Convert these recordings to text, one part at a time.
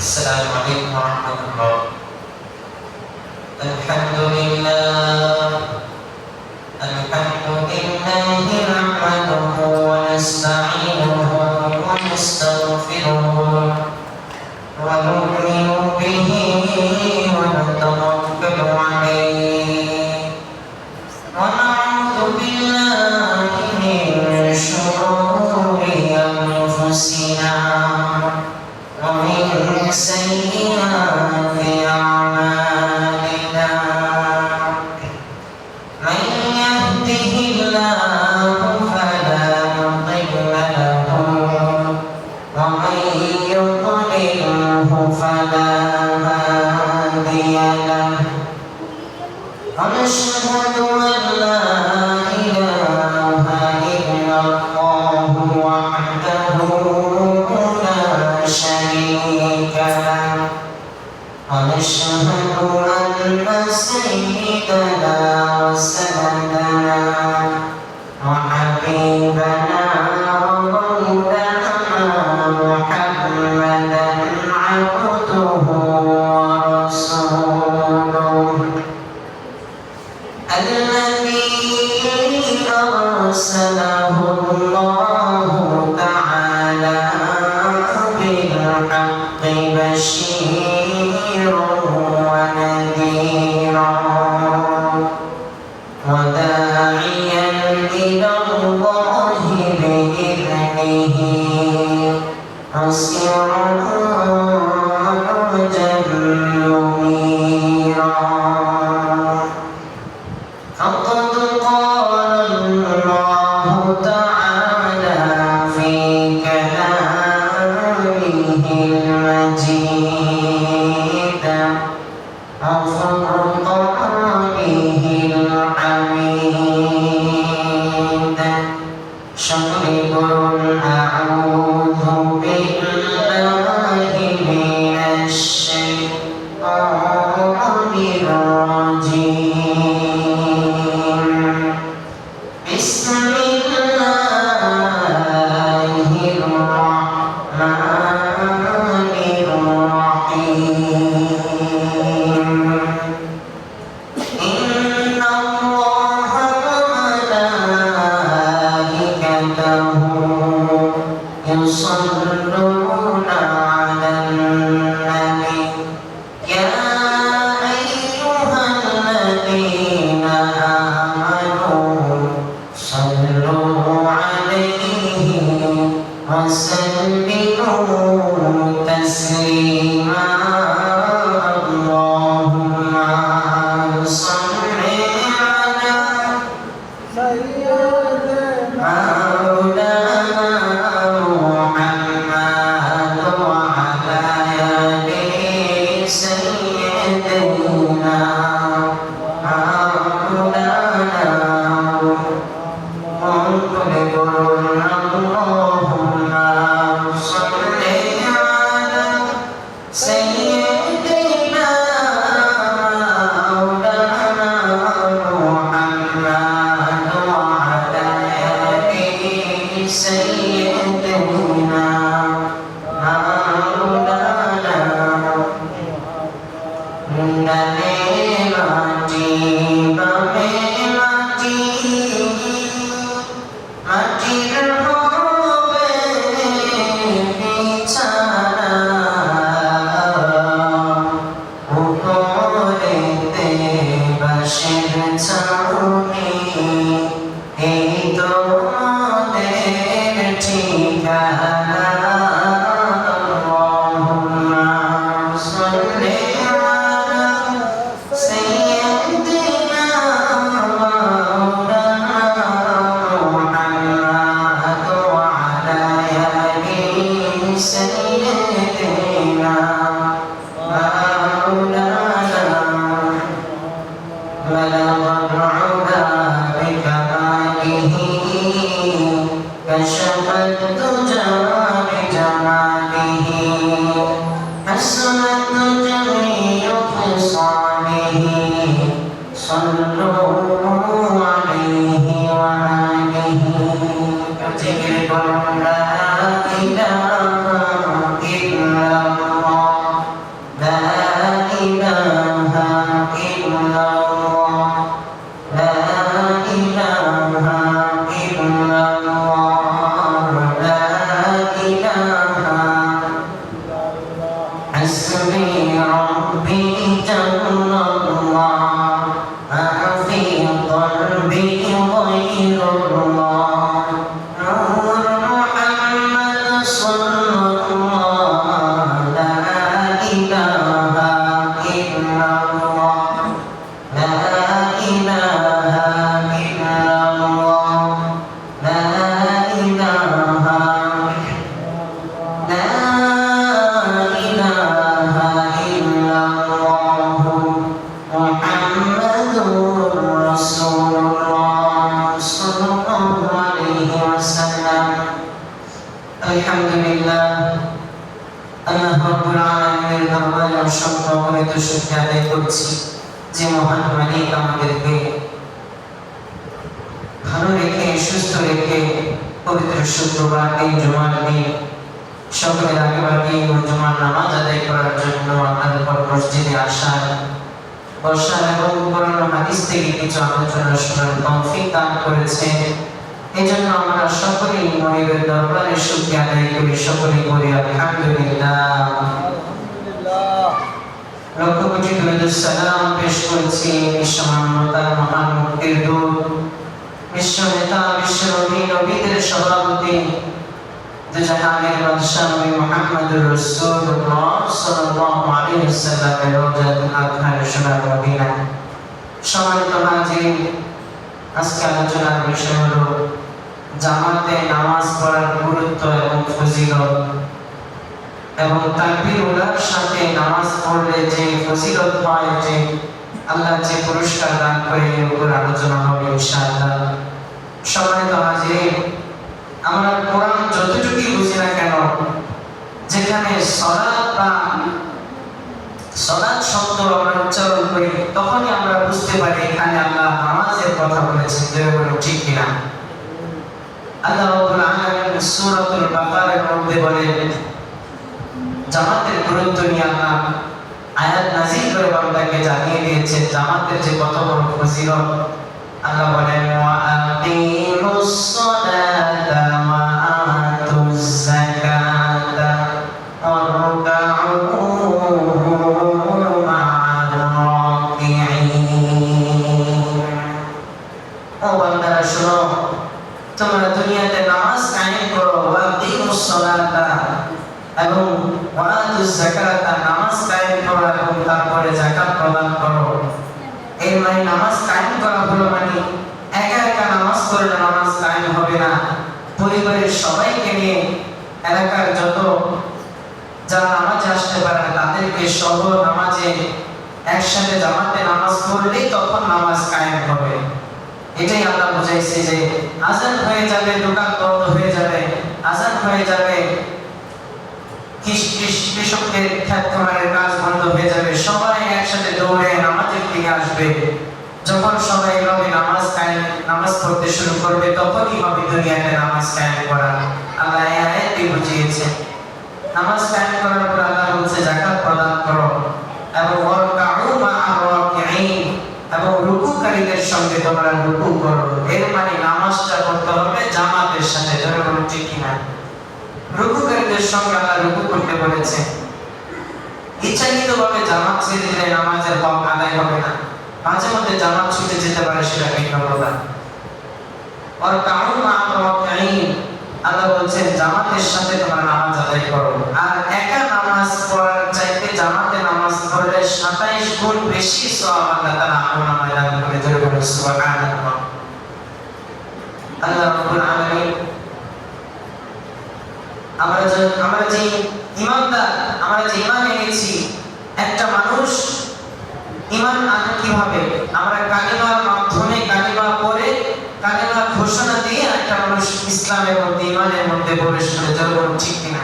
السلام عليكم ورحمة الله. الحمد لله نحمده ونستعينه ونستغفره ونؤمن به ونتوكل عليه ونعوذ بالله من شرور أنفسنا ومن سيئات أعمالنا. من يهده الله فلا مضل له ومن يضلله فلا هادي له. ونشهد أن لا إله إلا الله وحده لا شريك له. ونشهد أن سيدنا وسندنا وحبيبنا ومولانا محمدا عبده ورسوله الذي أرسله الله تعالى بالحق بشيرا ونذيرا وداعيا إلى الله بإذنه وسراجا منيرا. فقد قال الله تعالى في كلامه المجيد وفرقانه الحميد. شكر أعوذ بالله من الشيطان الرجيم. بسم الله الرحمن الرحيم. إن الله وملائكته يصلون على النبي يا أيها الذين آمنوا صلوا عليه وسلموا تسليما. اللهم صل على مولانا محمد وعلى آل سيدنا مولانا اللهم صل لا إله إلا الله محمد رسول الله صلى الله عليه وسلم الحمد لله আল্লাহ রাব্বুল আলামিনের দরবারে অসংখ্য অগণিত শুকরিয়া আদায় করছি যে মহান মালিক আমাদেরকে ভালো রেখে সুস্থ রেখে পবিত্র শুক্রবার দিন জুমার দিন সকলের আগেভাগে জুমার নামাজ আদায় করার জন্য আপনাদের পর মসজিদে আসার বসার এবং কোরআন ও হাদিস থেকে কিছু আলোচনা শোনার তৌফিক দান করেছেন। এই জন্য আমরা সকলেই মনিবের দরবারে শুকরিয়া আদায় করি, সকলেই বলি আলহামদুলিল্লাহ। লক্ষ কোটি দরুদ সালাম পেশ করছি বিশ্ব মানবতার মহান মুক্তির দূত, বিশ্ব নেতা, বিশ্ব নবী, নবীদের সভাপতি জাহানের বাদশাহ নবী মুহাম্মদুর রাসূলুল্লাহ সাল্লাল্লাহু আলাইহি ওয়াসাল্লামের রওজাতুল আতহার সোনার মদিনা। সম্মানিত হাজির, আজকে আলোচনার বিষয় হলো জামাতে নামাজ পড়ার গুরুত্ব এবং ফজিলত এবং তাকবীরুল্লাহর সাথে নামাজ পড়লে যে ফজিলত হয়, যে আল্লাহ যে পুরস্কার দান করে, এর উপর আলোচনা হবে ইনশাআল্লাহ। সম্মানিত হাজির, আমরা কোরআন যতটুকুই বুঝি না কেন, যেখানে সালাত শব্দ আমরা উচ্চারণ করি তখনই আমরা বুঝতে পারি এখানে আল্লাহ নামাজের কথা বলেছেন, যে বলো ঠিক কিনা। আল্লাহ রাব্বুল আলামিন সূরাতুল বাকারার মধ্যে বলেন, জামাতের গুরুত্ব নিয়ে আল্লাহ আয়াত নাযিল করে বান্দাকে জানিয়ে দিয়েছেন জামাতের যে কত বড় ফজিলত। আল্লাহ বলেন, ওয়া আকিমুস সালাতা ওয়া আতুজ যাকাতা ওয়ারকাউ মা'আর রাকিঈন। ও বান্দারা শোনো, তোমরা দুনিয়াতে নামাজ কায়েম করো, ওয়া আকিমুস সালাতা এবং ওয়া আতুজ যাকাতা, নামাজ কায়েম করো এবং তারপরে যাকাত প্রদান করো। এই মানে নামাজ কায়েম করা হলো মানে একা একা নামাজ পড়লে নামাজ কায়েম হবে না, পরিবারের সবাইকে নিয়ে, এলাকার যত যারা নামাজে আসতে পারে না তাদেরকে সহ নামাজে একসাথে জামাতে নামাজ পড়লেই তখন নামাজ কায়েম হবে। এটাই আল্লাহ বুঝাইছে যে আযান হয়ে যাবে, দোকান বন্ধ হয়ে যাবে, আযান হয়ে যাবে, কৃষকের ক্ষেত খামারের কাজ বন্ধ হয়ে যাবে, সবাই একসাথে দৌড়ে নামাজের দিকে আসবে। যখন সবাই এভাবে নামাজ পড়তে শুরু করবে তখনই হবে দুনিয়াতে নামাজ কায়েম করা। আল্লাহ এই আয়াতটি বুঝিয়েছে। নামাজ কায়েম করার পর আল্লাহ বলছে যাকাত প্রদান করো এবং ওয়ারকাউ মা'আর রাকিঈন, এবং রুকুকারীদের সঙ্গে তোমরা রুকু করো। এর মানে নামাজটা করতে হবে জামাতের সাথে, জোরে বলুন ঠিক কিনা। রুকুকারীদের সঙ্গে আল্লাহ রুকু করতে বলেছে। ইচ্ছাকৃতভাবে জামাত ছেড়ে দিলে নামাজের হক আদায় হবে না, মাঝে মধ্যে জামাত ছুটে যেতে পারে, সেটা ভিন্ন কথা। ওয়ারকাউ মা'আর রাকিঈন, আল্লাহ বলছেন জামাতের সাথে তোমরা নামাজ আদায় করো। আর একা নামাজ পড়ার চাইতে জামাতে নামাজ পড়লে 27 গুণ বেশি সওয়াব আল্লাহ তাআলা আমলনামায় দান করে। জোরে বলুন সুবহানাল্লাহ। আল্লাহ রাব্বুল আলামিন, আমরা যে ঈমানদার, আমরা যে ঈমান এনেছি, একটা মানুষ ঈমান আনে কিভাবে? আমরা কালিমার মাধ্যমে, কালিমা পড়ে, কালিমা ঘোষণা দিয়ে একটা মানুষ ইসলামের মধ্যে, ঈমানের মধ্যে প্রবেশ করে। জোরে বলুন ঠিক কিনা।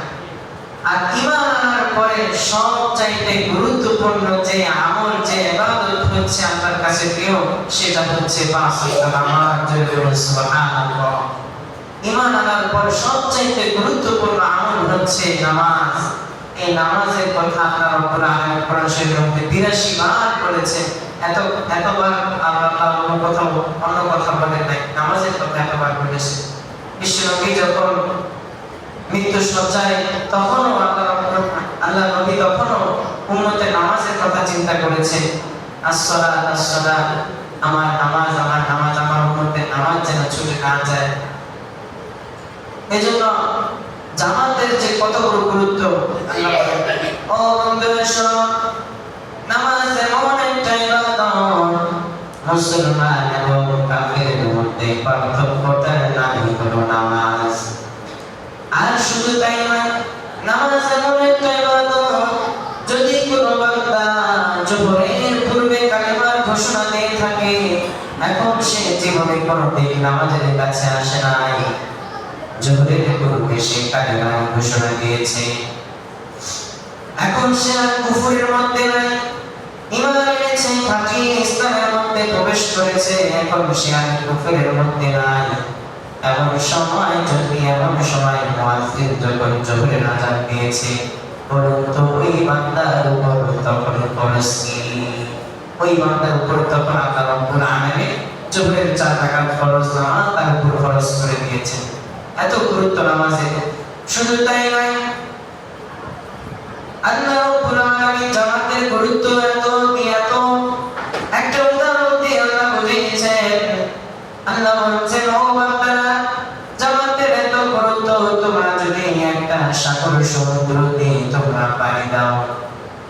আর ঈমান আনার পরে সবচাইতে গুরুত্বপূর্ণ যে আমল, যে ইবাদত হচ্ছে আল্লাহর কাছে প্রিয়, সেটা হচ্ছে 5 ওয়াক্ত নামাজ। জোরে বলুন সুবহানাল্লাহ। ঈমান আনার পর সবচাইতে গুরুত্বপূর্ণ আমল হচ্ছে নামাজ। এই নামাজের কথা আল্লাহ রাব্বুল আলামিন কোরআন শরীফের মধ্যে 82 বার বলেছেন। এতবার আল্লাহ অন্য কথা বলেন নাই, নামাজের কথা এতবার বলেছে। বিশ্বনবী যখন মৃত্যু শয্যায়, তখনও আল্লাহ নবী তখনও উম্মতের নামাজের কথা চিন্তা করেছে। আসসালাত আসসালাত, আমার নামাজ, আমার নামাজ, আমার উম্মতের নামাজ যেন ছুটে না যায়। এজন্য জামাতের যে কত বড় গুরুত্ব, ও বন্ধুরা, নামাজ এমন একটা ইবাদত, মুসলমান এবং কাফেরের মধ্যে পার্থক্যটা নাই হলো নামাজ। আর শুধু তাই নয়, নামাজ এমন একটা ইবাদত, যদি কোনো বান্দা জোহরের পূর্বে কালিমার ঘোষণা দিয়ে থাকে, এখন সে জীবনে কোনোদিন নামাজের কাছে আসে নাই, জোহরের পূর্বে সে কালিমার ঘোষণা দিয়েছে, এখন সে আর কুফরের মধ্যে নাই, ঈমান এনেছে, খাঁটি ইসলামের মধ্যে প্রবেশ করেছে, এখন সে আর কুফরের মধ্যে নাই। এমন সময় মুয়াজ্জিন যখন জোহরের আযান দিয়েছে, বলুন তো ওই বান্দার উপর তখন খরচ কি? ওই বান্দার উপর তখন আল্লাহ রাব্বুল আলামিন জোহরের 4 রাকাত ফরজ নামাজ তার উপর ফরজ করে দিয়েছেন। এত গুরুত্ব নামাজের। শুধু তাই নয়, আল্লাহ রাব্বুল আলামিন জামাতের গুরুত্ব এত একটা উদাহরণ দিয়ে আল্লাহ বুঝিয়েছেন। আল্লাহ বলছেন, ও বান্দারা, জামাতের এত গুরুত্ব, তোমরা যদি একটা সাগর সমুদ্র দিয়ে তোমরা পাড়ি দাও,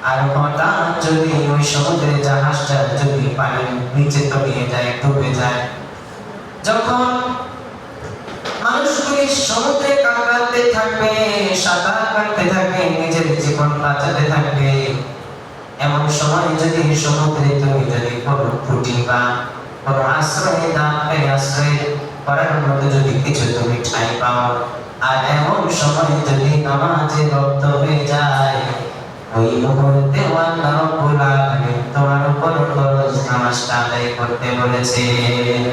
আর হঠাৎ যদি ওই সমুদ্রের জাহাজটা যদি পানির নিচে তলিয়ে যায়, ডুবে যায়, যখন মানুষগুলি সমুদ্রে কামড়াতে থাকবে, সাঁতার কাটতে থাকবে, নিজের জীবন বাঁচাতে থাকবে, এমন সময় যদি সমুদ্রে তুমি যদি কোনো খুঁটি বা কোনো আশ্রয় আশ্রয় করার মতো যদি কিছু তুমি ঠাঁই পাও, আর এমন সময় যদি নামাজে রপ্ত হয়ে যায়, ওই মুহূর্তে আল্লাহ রাব্বুল আলামিন তোমার উপর ফরজ নামাজটা আদায় করতে বলেছেন।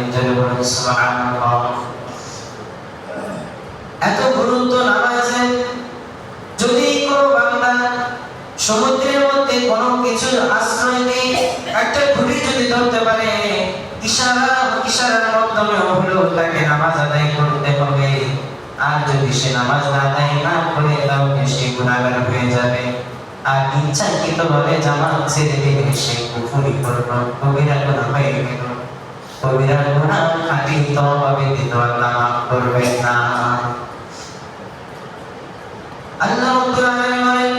সুবহানাল্লাহ। এত গুরুত্ব নামাজের। যদি কোনো বান্দা সমুদ্রের মধ্যে কোনো কিছু আশ্রয় নিয়ে একটা খুঁটি যদি ধরতে পারে, ইশারার মাধ্যমে হলেও তাকে নামাজ আদায় করতে হবে। আর যদি সে নামাজ আদায় না করে, তাহলে সে গুনাহগার হয়ে যাবে। আর ইচ্ছাকৃতভাবে জামাত ছেড়ে দিলে সে কুফরি করলো, কবিরা গুনাহ হয়ে গেল। কবিরা গুনাহ খাঁটি তওবা ব্যতীত আল্লাহ মাফ করবেন না। আল্লাহ রাব্বুল আলামিন বলেন,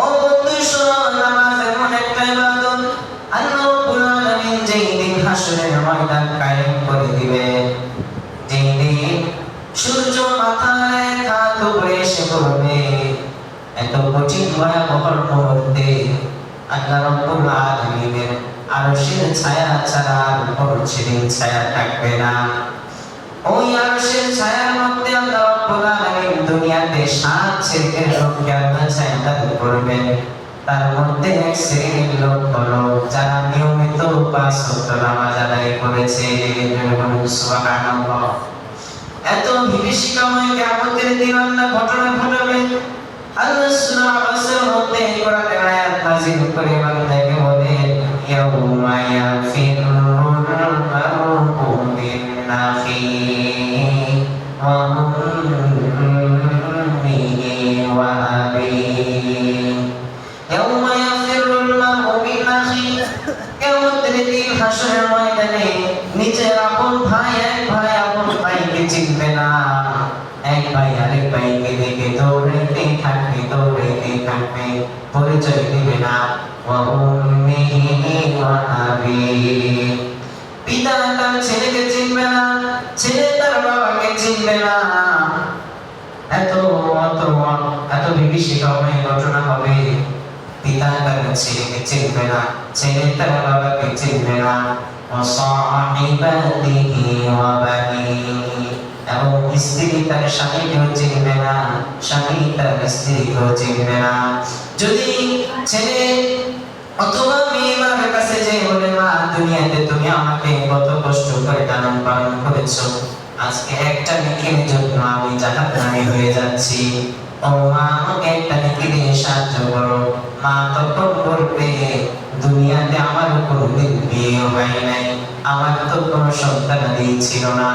ও বন্ধু শোনো, নামাজ এমন একটা ইবাদত, আল্লাহ রাব্বুল আলামিন যেই দিন হাসরের ময়দান কায়েম করে দিবেন, যেই দিন সূর্য মাথায় হাত উপরে এসে পড়বে, এত কঠিন ভয়াবহ মুহূর্তে আল্লাহ রাব্বুল আলামিনের আরশের ছায়া ছাড়া আর কোনো ছায়া থাকবে না। ওই আরশের ছায়ার মধ্যে আল্লাহ রাব্বুল আলামিন দুনিয়াতে 7 শ্রেণীর লোককে আল্লাহ ছায়া দান করবেন। তার মধ্যে এক শ্রেণীর লোক হলো যারা নিয়মিত 5 ওয়াক্ত নামাজ আদায় করেছে। সুবহানাল্লাহ। এত বিভীষিকাময় কিয়ামতের দিন আল্লাহ ঘটনা ঘটাবেন। আল্লাহ সূরা আবাসের মধ্যে কোরআনের আয়াত নাযিল করে বান্দাকে বলেন, ইয়াউমা ইয়াফিরুল মারউ মিন আখিহি ওয়া উম্মিহি ওয়া আবিহি। ইয়াউমা ইয়াফিরুল মারউ মিন আখিহি, কিয়ামতের দিন হাসরের ময়দানে নিজের আপন ভাই এক ভাই আপন ভাইকে চিনবে না। এক ভাই আরেক ভাইকে দেখে দৌড়াইতে থাকবে, পরিচয় দিবে না। ওয়া উম্মিহি ওয়া আবিহি, পিতা তার ছেলেকে চিনবে না, ছেলে তার বাবাকে চিনবে না। এত বিভীষিকাময় ঘটনা হবে। পিতা তার ছেলেকে চিনবে না, ছেলে তার বাবাকে চিনবে না। ওয়া সাহিবাতিহি ওয়া বানিহি, এবং স্ত্রী তার স্বামীকেও চিনবে না, স্বামী তার স্ত্রীকেও চিনবে না। যদি ছেলে অথবা মেয়ে মার কাছে যে বলে, মা, দুনিয়াতে তুমি আমাকে কত কষ্ট করে লালন পালন করেছো, আজকে একটা নেকির জন্য আমি জাহান্নামী হয়ে যাচ্ছি, ও মা, আমাকে একটা নেকি দিয়ে সাহায্য করো। মা তখন বলবে, দুনিয়াতে আমার কোনোদিন বিয়ে হয় নাই, আমার তো কোনো সন্তানাদি ছিল না।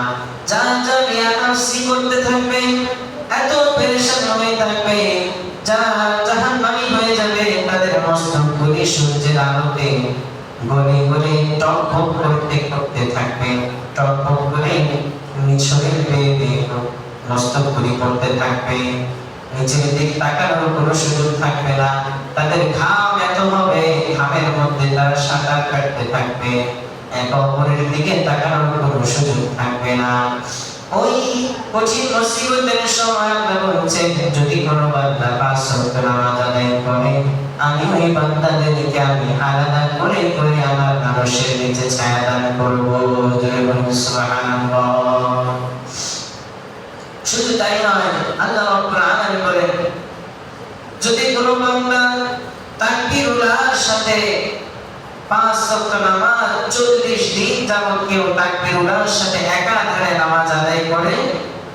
যারা ইয়ানাফসি করতে থাকবে, এত পেরেশান হয়ে থাকবে, যারা জাহান্নামী হয়ে যাবে, তাদের মস্তকগুলি সূর্যের আলোতে গলে গলে টকবক করতে থাকবে, টকবক করে শরীর বেয়ে মস্তকগুলি করতে থাকবে। নিচের দিক তাকানোর কোনো সুযোগ থাকবে না। তাদের ঘাম এত হবে, ঘামের মধ্যে তারা সাঁতার কাটতে থাকবে, এক অপরের দিকে তাকানোর কোনো সুযোগ থাকবে না। ওই কঠিন মুসিবতের সময় আল্লাহ বলছেন যদি কোনো বান্দা 5 ওয়াক্ত নামাজ আদায় করে আমি ওই বান্দাদেরকে আমি আলাদা করে করে আমার আরশের নিচে ছায়া দান করব। জয় বলুন সুবহানাল্লাহ। শুধু তাই নয়, আল্লাহ রাব্বুল আলামিন বলেন যদি কোনো বান্দা তাকবীরুল্লাহর সাথে 5 ওয়াক্ত নামাজ 40 দিন যাবত কেউ তাকবীরুল্লাহর সাথে একাধারে নামাজ আদায় করে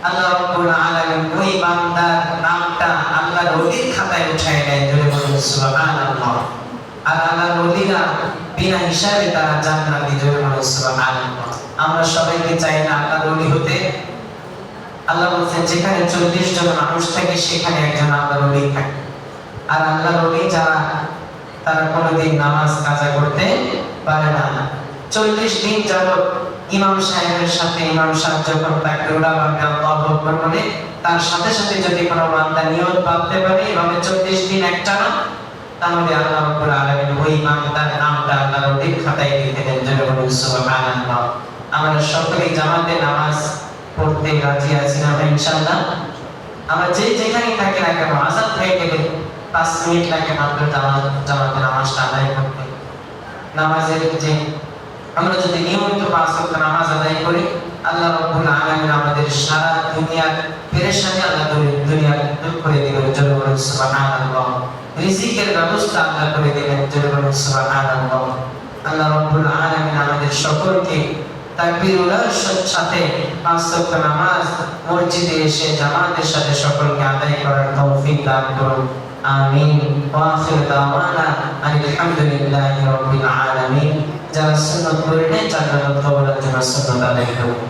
আল্লাহ রাব্বুল আলামিন ওই বান্দার নামটা আল্লাহর ওলির খাতায় উঠায় নেয়। জোরে বলুন সুবহানাল্লাহ। আর আল্লাহর ওলিরা বিনা হিসাবে তারা জান্নাতি। জোরে বলুন সুবহানাল্লাহ। আমরা সবাইকে চাই না আল্লাহর ওলি হতে? আল্লাহ বলছেন যেখানে 40 জন মানুষ থাকে সেখানে একজন আল্লাহর ওলি থাকে। আর আল্লাহর ওলি যারা তারা কোনোদিন নামাজ কাজা করতে পারে না। 40 দিন যাবত ইমাম সাহেবের সাথে ইমাম সাহেব যখন তাকবীরুল্লাহ বলে আল্লাহু আকবার বলে তার সাথে সাথে যদি কোনো বান্দা নিয়ত বাঁধতে পারে এভাবে 40 দিন একটানা, তাহলে আল্লাহ রাব্বুল আলামিন ওই বান্দার নামটা আল্লাহর ওলির খাতায় লিখে দেন। জোরে বলুন সুবহানাল্লাহ। আমরা সকলেই জামাতে নামাজ পড়তে রাজি আছি না ইনশাআল্লাহ? আমরা যেখানেই থাকি না কেন আযান হয়ে গেলে 5 মিনিট লাগে মাত্র জামাতে নামাজটা আদায় করতে। নামাজের যে আমরা যদি নিয়মিত 5 ওয়াক্ত নামাজ আদায় করি আল্লাহ রাব্বুল আলামিন আমাদের সারা দুনিয়ার পেরেশানি আল্লাহ দুনিয়ার দূর করে দিবেন। জোরে বলুন সুবহানাল্লাহ। রিজিকের ব্যবস্থা আল্লাহ করে দিবেন। জোরে বলুন সুবহানাল্লাহ। আল্লাহ রাব্বুল আলামিন আমাদের সকলকে তাকবীরুল্লাহর সাথে 5 ওয়াক্ত নামাজ মসজিদে এসে জামাতের সাথে সকলকে আদায় করার তৌফিক দান করুন। আমিন। ওয়া আখিরু দাওয়ানা আলহামদুলিল্লাহি রাব্বিল আলামিন। যারা সুন্নাত পড়েন তারা তওবার জন্য সুন্নাত আদায় করুন।